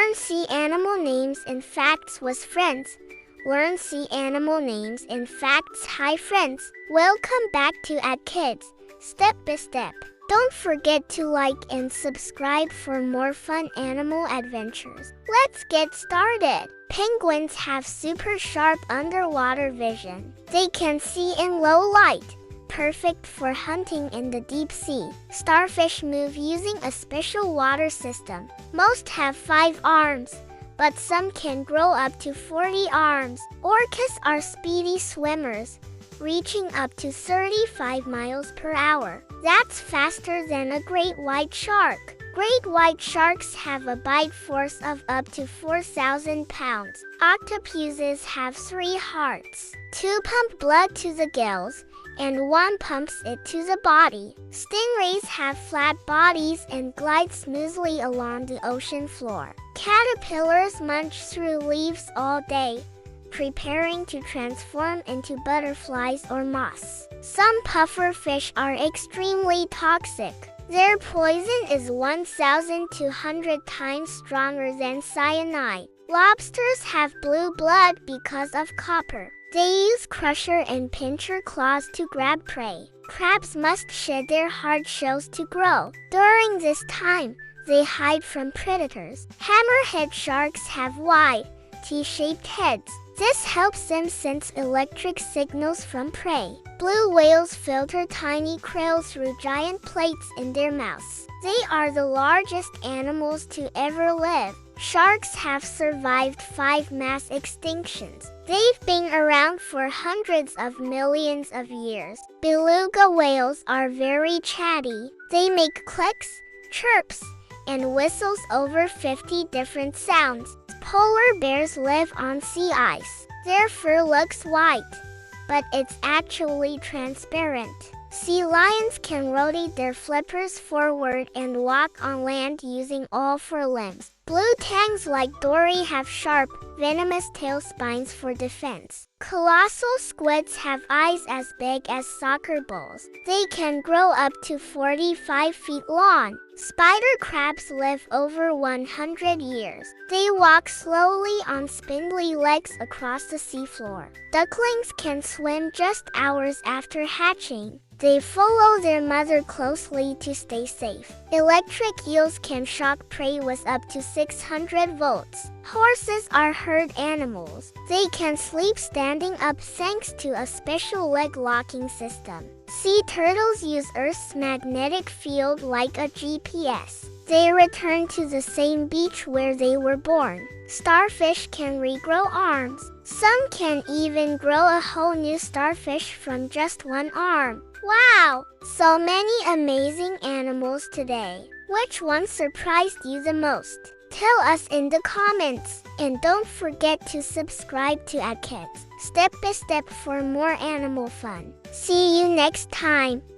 Learn sea animal names and facts with friends. Learn sea animal names and facts. Hi friends, welcome back to Add Kids, Step by Step. Don't forget to like and subscribe for more fun animal adventures. Let's get started. Penguins have super sharp underwater vision. They can see in low light, perfect for hunting in the deep sea. Starfish move using a special water system. Most have 5 arms, but some can grow up to 40 arms. Orcas are speedy swimmers, reaching up to 35 miles per hour. That's faster than a great white shark. Great white sharks have a bite force of up to 4,000 pounds. Octopuses have 3 hearts. 2 pump blood to the gills, and 1 pumps it to the body. Stingrays have flat bodies and glide smoothly along the ocean floor. Caterpillars munch through leaves all day, preparing to transform into butterflies or moths. Some puffer fish are extremely toxic. Their poison is 1,200 times stronger than cyanide. Lobsters have blue blood because of copper. They use crusher and pincher claws to grab prey. Crabs must shed their hard shells to grow. During this time, they hide from predators. Hammerhead sharks have wide, T-shaped heads. This helps them sense electric signals from prey. Blue whales filter tiny krill through giant plates in their mouths. They are the largest animals to ever live. Sharks have survived 5 mass extinctions. They've been around for hundreds of millions of years. Beluga whales are very chatty. They make clicks, chirps, and whistles over 50 different sounds. Polar bears live on sea ice. Their fur looks white, but it's actually transparent. Sea lions can rotate their flippers forward and walk on land using all 4 limbs. Blue tangs like Dory have sharp, venomous tail spines for defense. Colossal squids have eyes as big as soccer balls. They can grow up to 45 feet long. Spider crabs live over 100 years. They walk slowly on spindly legs across the seafloor. Ducklings can swim just hours after hatching. They follow their mother closely to stay safe. Electric eels can shock prey with up to 600 volts. Horses are herd animals. They can sleep standing up thanks to a special leg locking system. Sea turtles use Earth's magnetic field like a GPS. They return to the same beach where they were born. Starfish can regrow arms. Some can even grow a whole new starfish from just 1 arm. Wow! So many amazing animals today. Which one surprised you the most? Tell us in the comments. And don't forget to subscribe to Add Kids, Step by Step for more animal fun. See you next time.